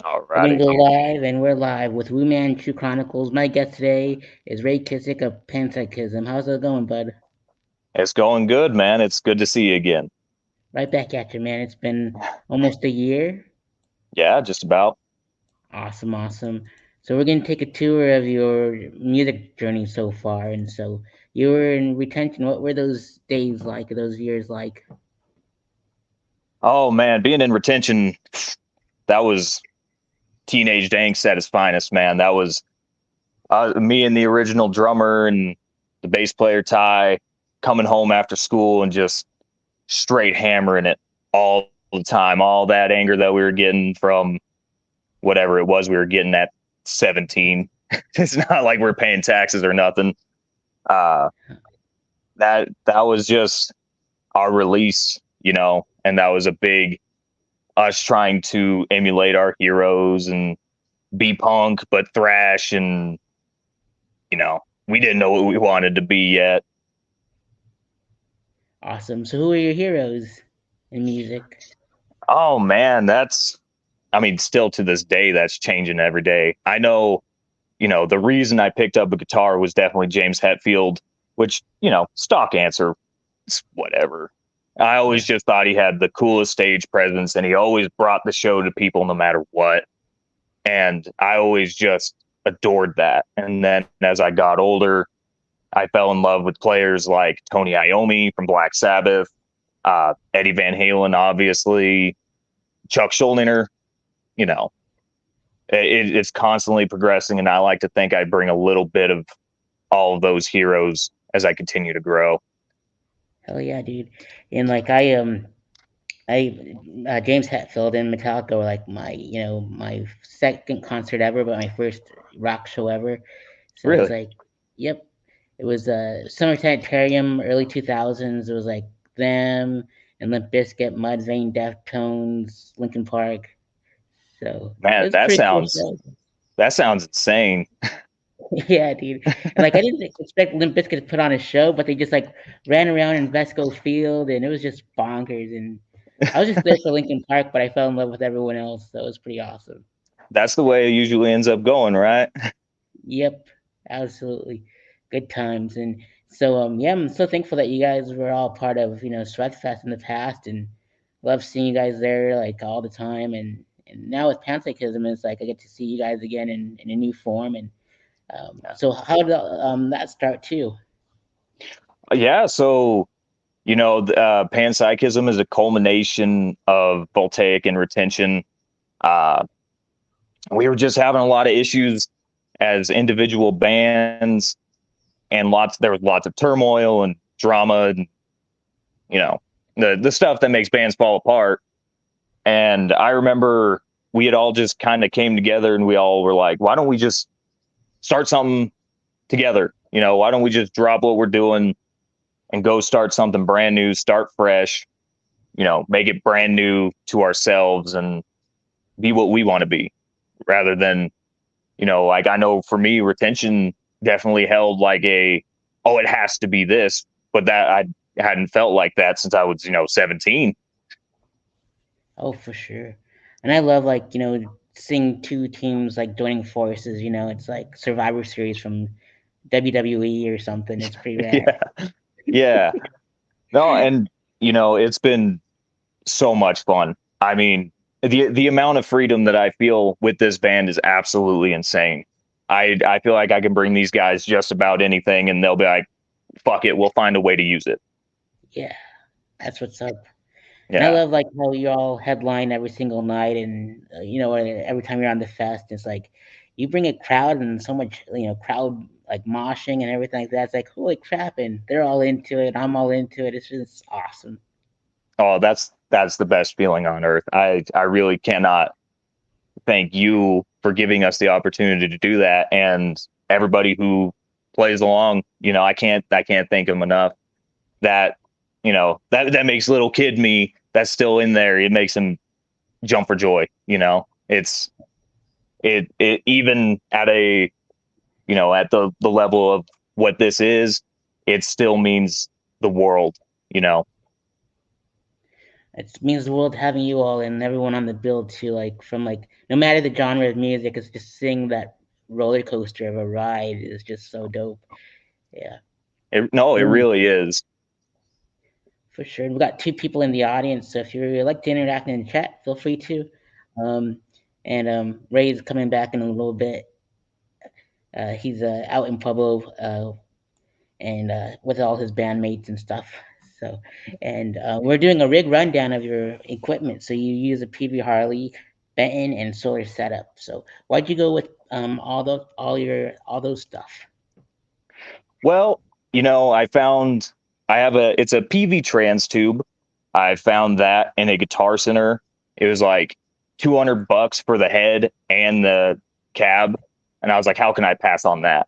We're gonna Alrighty. go live, and we're live with Man Chu Chronicles. My guest today is Kissick of Panpsychism. How's it going, bud? It's going good, man. It's good to see you again. Right back at you, man. It's been almost a year. Yeah, just about. Awesome, awesome. So we're gonna take a tour of your music journey so far, and so you were in retention. What were those days like? Those years like? Oh man, being in retention, that was teenage angst at its finest, man. That was me and the original drummer and the bass player Ty coming home after school and just straight hammering it all the time. All that anger that we were getting from whatever it was we were getting at 17. It's not like we're paying taxes or nothing. Uh, that was just our release, and that was a big us trying to emulate our heroes and be punk but thrash, and we didn't know what we wanted to be yet. Awesome. So who are your heroes in music? Oh man, I mean, still to this day that's changing every day. I know, the reason I picked up a guitar was definitely James Hetfield, which, stock answer, whatever. I always Yeah. just thought he had the coolest stage presence, and he always brought the show to people no matter what. And I always just adored that. And then as I got older, I fell in love with players like Tony Iommi from Black Sabbath, Eddie Van Halen, obviously, Chuck Schuldiner. You know, it's constantly progressing, and I like to think I bring a little bit of all of those heroes as I continue to grow. Hell yeah, dude. And like I James Hetfield and Metallica were like my second concert ever, but my first rock show ever. So it was Really? like, yep, it was Summer Sanitarium, early 2000s. It was like them and Limp Bizkit, Mudvayne, Deftones, Linkin Park. So it Man, was a pretty cool show. that sounds insane. Yeah, dude. And like I didn't expect Limp Bizkit to put on a show, but they just like ran around in Vesco Field, and it was just bonkers. And I was just there for Linkin Park, but I fell in love with everyone else, so it was pretty awesome. That's the way it usually ends up going, right? Yep, absolutely, good times. And so yeah, I'm so thankful that you guys were all part of Sweatfest in the past, and love seeing you guys there like all the time. And now with Panpsychism, it's like I get to see you guys again in a new form. And so how did that start too? Yeah. So, panpsychism is a culmination of voltaic and retention. Uh, we were just having a lot of issues as individual bands, and there was lots of turmoil and drama, and you know the stuff that makes bands fall apart. And I remember we had all just kind of came together, and we all were like, why don't we just start something together? Why don't we just drop what we're doing and go start something brand new, start fresh, make it brand new to ourselves and be what we want to be, rather than, like, I know for me, retention definitely held like oh, it has to be this, but that I hadn't felt like that since I was, 17. Oh, for sure. And I love like seeing two teams like joining forces. It's like Survivor Series from WWE or something. It's pretty rad. Yeah. Yeah. No, and it's been so much fun. I mean, the amount of freedom that I feel with this band is absolutely insane. I feel like I can bring these guys just about anything, and they'll be like, "Fuck it, we'll find a way to use it." Yeah, that's what's up. And I Yeah, love like how you all headline every single night, and every time you're on the fest, it's like you bring a crowd and so much crowd like moshing and everything like that. It's like holy crap, and they're all into it. I'm all into it. It's just awesome. oh, that's the best feeling on earth. I really cannot thank you for giving us the opportunity to do that, and everybody who plays along. I can't thank them enough. That that makes little kid me that's still in there. It makes him jump for joy. It even at at the level of what this is, it still means the world. You know. It means the world having you all and everyone on the bill too. Like from like no matter the genre of music, it's just seeing that roller coaster of a ride is just so dope. Yeah. No, it Um, really is. for sure. We've got two people in the audience, so if you like to interact in the chat, feel free to. Um, and Ray's coming back in a little bit. He's out in Pueblo and with all his bandmates and stuff. So, and we're doing a rig rundown of your equipment. So you use a PV Harley, Benton, and solar setup. So why'd you go with all those stuff? Well, it's a PV trans tube. I found that in a Guitar Center. It was like $200 for the head and the cab, and I was like, how can I pass on that?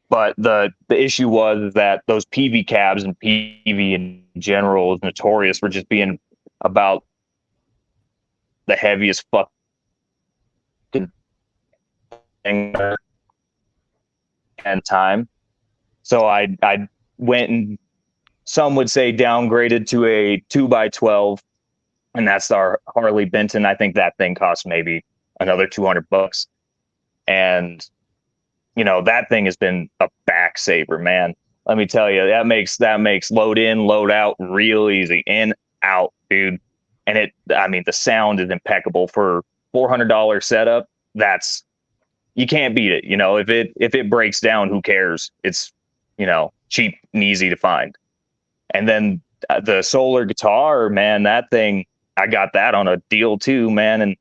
But the issue was that those PV cabs and PV in general is notorious for just being about the heaviest fucking thing and time. So I went and some would say downgraded to a 2x12, and that's our Harley Benton. I think that thing costs maybe another $200, and that thing has been a back saver, man. Let me tell you, that makes load in, load out real easy, in, out, dude. And the sound is impeccable for $400 setup. That's, you can't beat it. If it breaks down, who cares? It's cheap and easy to find. And then the solar guitar, man, that thing, I got that on a deal too, man, and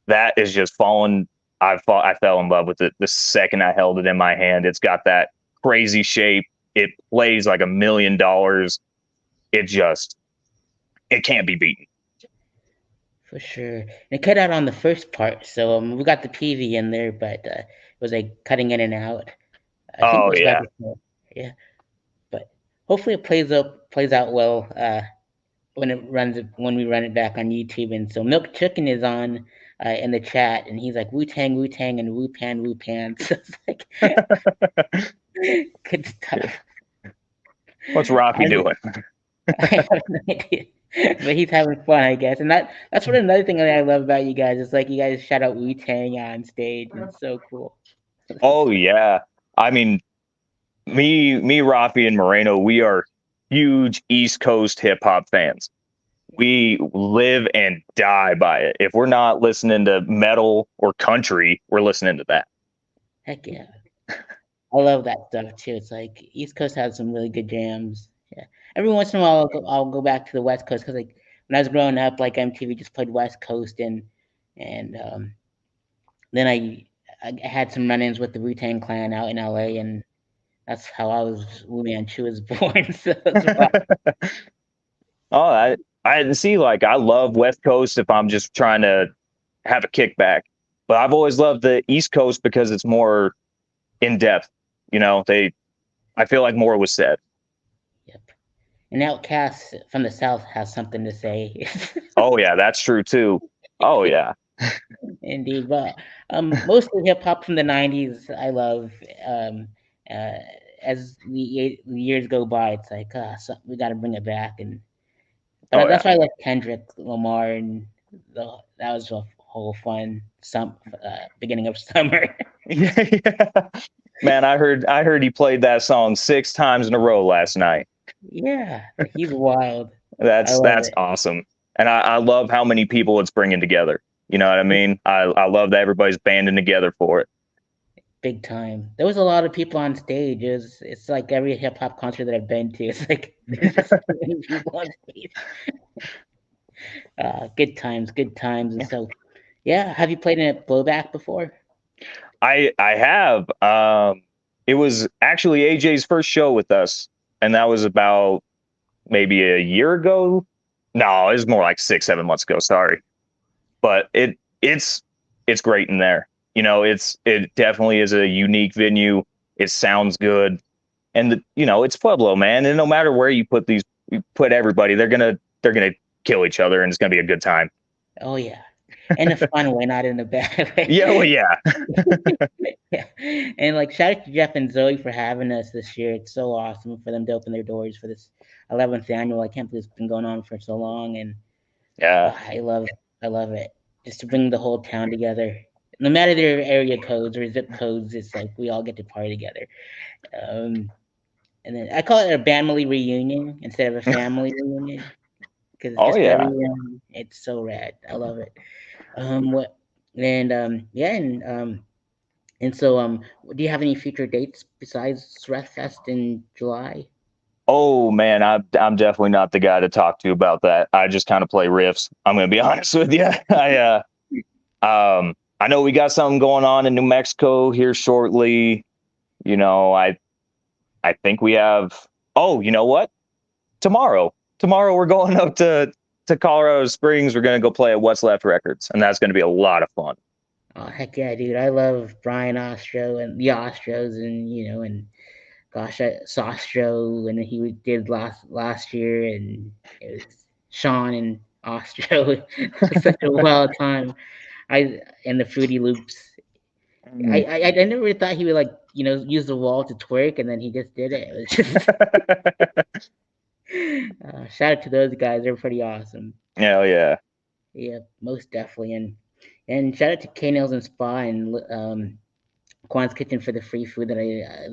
that is just fallen. I fell in love with it the second I held it in my hand. It's got that crazy shape. It plays like $1,000,000. It can't be beaten. For sure. And it cut out on the first part, so we got the PV in there, but it was like cutting in and out. I think it was Yeah. Yeah, but hopefully it plays out well when we run it back on YouTube. And so Milk Chicken is on in the chat, and he's like Wu Tang, Wu Tang, and Wu Pan, Wu Pan. So it's like good stuff. What's Rocky doing? I have no idea. But he's having fun, I guess. And that's what another thing that I love about you guys. It's like you guys shout out Wu Tang on stage, and it's so cool. Oh yeah. I mean, me, Rafi, and Moreno, we are huge East Coast hip hop fans. We live and die by it. If we're not listening to metal or country, we're listening to that. Heck yeah. I love that stuff too. It's like East Coast has some really good jams. Yeah. Every once in a while, I'll go back to the West Coast because like when I was growing up, like MTV just played West Coast, and then I had some run-ins with the Wu-Tang Clan out in LA, and that's how Wu Manchu was born. So that's why. Oh, I see. Like, I love West Coast if I'm just trying to have a kickback, but I've always loved the East Coast because it's more in depth. I feel like more was said. Yep. And Outcast from the South has something to say. Oh yeah, that's true too. Oh yeah. Indeed, but most of the hip hop from the '90s I love. Um, uh, as the years go by, it's like so we got to bring it back, but that's why I like Kendrick Lamar, and that was a whole fun beginning of summer. Yeah. Man, I heard he played that song 6 times in a row last night. Yeah, he's wild. That's awesome, and I love how many people it's bringing together. You know what I mean? I love that everybody's banding together for it. Big time. There was a lot of people on stage. It's like every hip hop concert that I've been to. It's like there's just so many people on stage. Good times, good times. And so, yeah, have you played in a Blowback before? I have. It was actually AJ's first show with us, and that was about maybe a year ago. No, it was more like 6-7 months ago. Sorry, but it's great in there. It definitely is a unique venue. It sounds good, and it's Pueblo, man. And no matter where you put everybody, they're gonna kill each other, and it's gonna be a good time. Oh yeah, in a fun way, not in a bad way. Yeah, well, yeah. Yeah. And like shout out to Jeff and Zoe for having us this year. It's so awesome for them to open their doors for this 11th annual. I can't believe it's been going on for so long, and Yeah. I love it. Just to bring the whole town together. No matter their area codes or zip codes, it's like we all get to party together. Um, and then I call it a family reunion instead of a family reunion because it's Oh just for yeah. everyone. It's so rad. I love it. What yeah, and so do you have any future dates besides Fest in July? Oh man, I'm definitely not the guy to talk to about that. I just kind of play riffs. I'm gonna be honest with you. I know we got something going on in New Mexico here shortly. You know, I think we have. Oh, you know what? Tomorrow we're going up to Colorado Springs. We're gonna go play at What's Left Records, and that's gonna be a lot of fun. Oh heck yeah, dude! I love Brian Ostro and the Ostros, and and gosh, Sostro, and he did last year, and it was Sean and Ostro. Such a wild time. I and the Fruity Loops. Mm. I never thought he would like use the wall to twerk, and then he just did it. It was just shout out to those guys. They're pretty awesome. Hell yeah. Yeah, most definitely. And shout out to K Nails and Spa and Quan's Kitchen for the free food that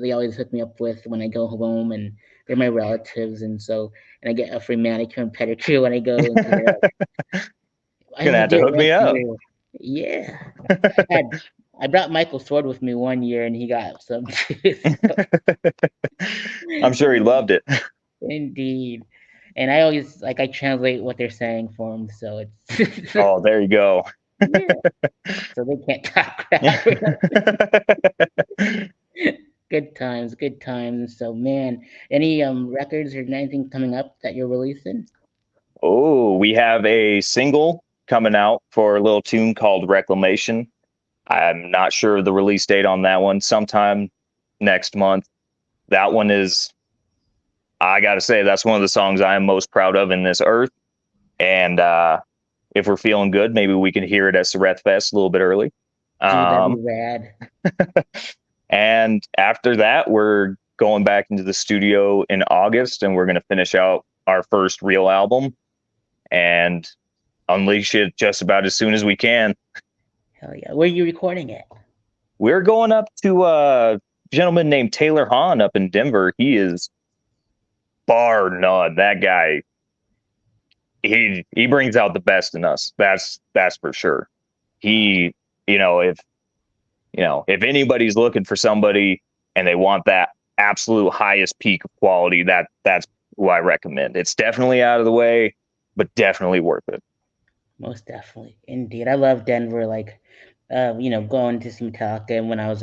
they always hook me up with when I go home, and they're my relatives, and I get a free manicure and pedicure when I go into there. I Gonna only have to did it hook me once a up. year. Yeah, I had I brought Michael Sword with me one year, and he got some too. So, I'm sure he loved it. indeed, and I always I translate what they're saying for them, so it's Oh, there you go. yeah, so they can't talk crap. Good times, good times. So man, any records or anything coming up that you're releasing? Oh, we have a single coming out for a little tune called Reclamation. I'm not sure of the release date on that one. Sometime next month. That one is, I got to say, that's one of the songs I am most proud of in this earth. And if we're feeling good, maybe we can hear it at Sareth Fest a little bit early. Dude, that'd be Um, rad. and after that, we're going back into the studio in August, and we're going to finish out our first real album and unleash it just about as soon as we can. Hell yeah. Where are you recording it? We're going up to a gentleman named Taylor Hahn up in Denver. He is bar none. That guy, he brings out the best in us. That's for sure. He, if anybody's looking for somebody and they want that absolute highest peak of quality, that's who I recommend. It's definitely out of the way, but definitely worth it. Most definitely. Indeed. I love Denver. Going to see Metallica when I was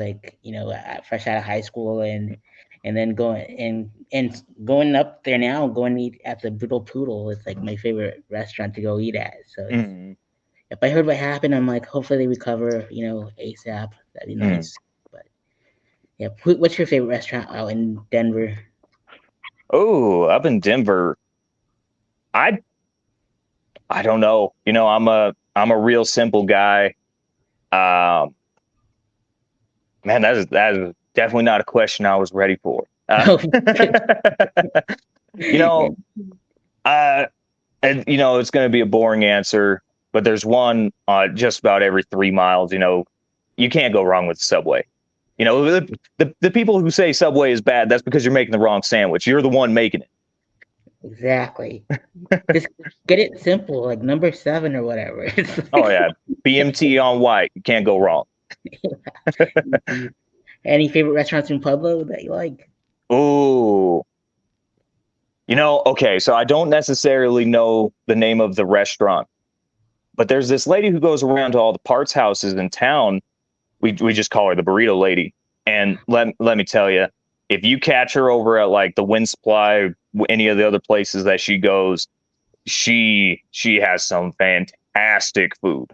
fresh out of high school, and then going up there now, going to eat at the Brutal Poodle. It's like my favorite restaurant to go eat at. So if I heard what happened, I'm like, hopefully they recover, ASAP. That'd be nice. But yeah, what's your favorite restaurant out in Denver? Oh, up in Denver, I I don't know. I'm a real simple guy. Um, man, that is definitely not a question I was ready for. You know, and it's going to be a boring answer, but there's one just about every 3 miles. You can't go wrong with Subway. The people who say Subway is bad, that's because you're making the wrong sandwich. You're the one making it. Exactly. Just get it simple, like number 7 or whatever. Oh yeah, BMT on white. You can't go wrong. Any favorite restaurants in Pueblo that you like? Ooh. Okay, so I don't necessarily know the name of the restaurant, but there's this lady who goes around to all the parts houses in town. We just call her the burrito lady. And let me tell you, if you catch her over at like the Wind Supply, any of the other places that she goes, she has some fantastic food.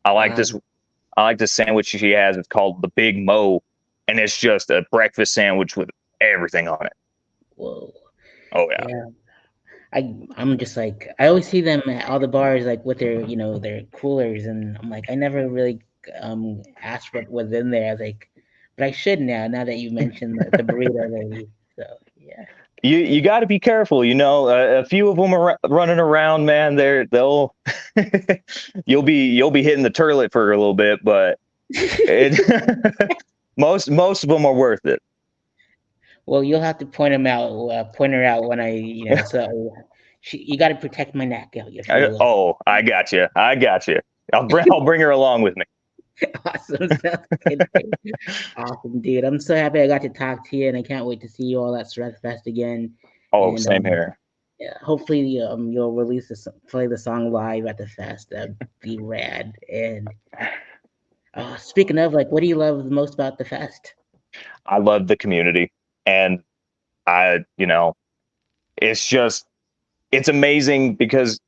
I like this sandwich she has. It's called the Big Mo, and it's just a breakfast sandwich with everything on it. Whoa. Oh yeah. Yeah. I'm just like I always see them at all the bars like with their their coolers, and I'm like I never really asked what was in there. I was like, but I should now that you mentioned the burrito lady. So yeah. You got to be careful. A few of them are running around, man. They'll you'll be hitting the turlet for a little bit, but it most of them are worth it. Well, you'll have to point her out when I so you got to protect my neck if you will. I got you. I got you. I'll bring her along with me. Awesome. Sounds good. Awesome, dude. I'm so happy I got to talk to you, and I can't wait to see you all at Sareth Fest again. Oh, And same here. yeah, hopefully you'll play the song live at the fest. That'd be rad. And speaking of, like, what do you love the most about the fest? I love the community, and I, it's just it's amazing because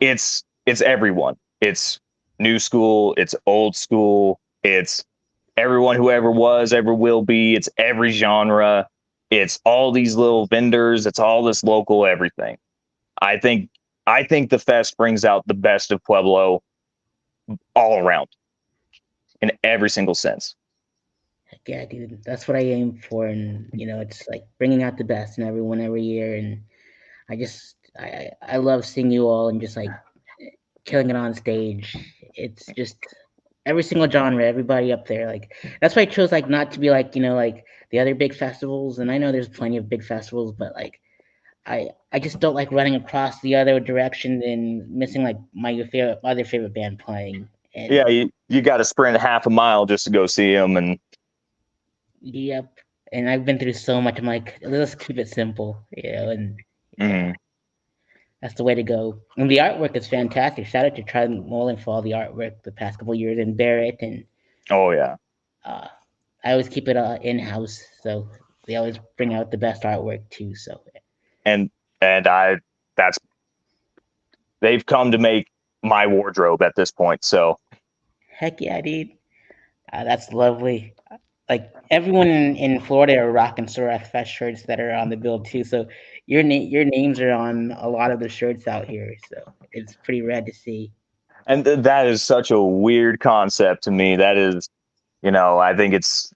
it's everyone. It's new school, it's old school, it's everyone who ever was, ever will be, it's every genre, it's all these little vendors, it's all this local everything. I think I think the fest brings out the best of Pueblo all around in every single sense. Heck yeah, dude. That's what I aim for, and it's like bringing out the best in everyone every year. And I love seeing you all and just like killing it on stage. It's just every single genre, everybody up there. Like that's why I chose like not to be like like the other big festivals. And I know there's plenty of big festivals, but like I just don't like running across the other direction and missing like my other favorite band playing. And Yeah, you got to sprint half a mile just to go see them, and yep. And I've been through so much. I'm like, let's keep it simple, and yeah, mm, that's the way to go. And the artwork is fantastic. Shout out to Charlie Mullen for all the artwork the past couple years, and Barrett. And oh yeah, uh, I always keep it in house, so they always bring out the best artwork too. So and I that's they've come to make my wardrobe at this point. So heck yeah, dude, that's lovely. Like everyone in Florida are rocking Sareth Fest shirts that are on the bill too. So your names are on a lot of the shirts out here. So it's pretty rad to see. and that is such a weird concept to me. That is, I think it's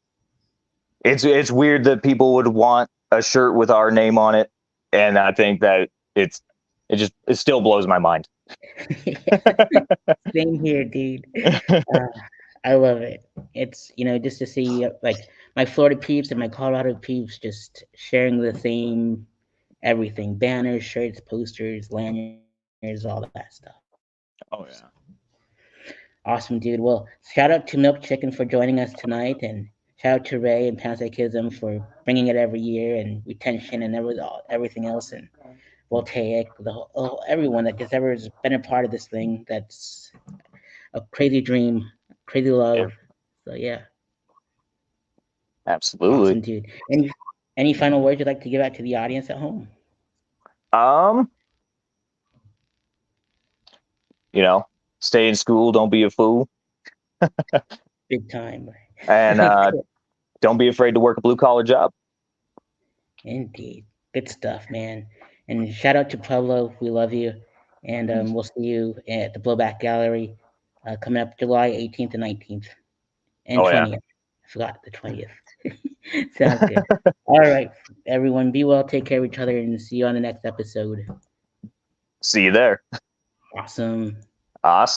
weird that people would want a shirt with our name on it, and I think that it still blows my mind. Same here, dude. Uh, I love it. It's just to see like my Florida peeps and my Colorado peeps just sharing the same everything: banners, shirts, posters, lanyards, all that stuff. Oh yeah. Awesome, dude. Well, shout out to Milk Chicken for joining us tonight, and shout out to Ray and Panpsychism for bringing it every year, and retention and everything else, and Voltaic, everyone that just ever has been a part of this thing. That's a crazy dream, crazy Yeah, love. So yeah, absolutely. awesome, dude. Any final words you'd like to give out to the audience at home? Um, stay in school, don't be a fool, Big time. and don't be afraid to work a blue collar job. Indeed, good stuff, man. And shout out to Pueblo. We love you, and we'll see you at the Blowback Gallery coming up July 18th and 19th and Oh yeah. 20th. I forgot the 20th. Sounds good. All right, everyone, be well, take care of each other, and see you on the next episode. See you there. Awesome. Awesome.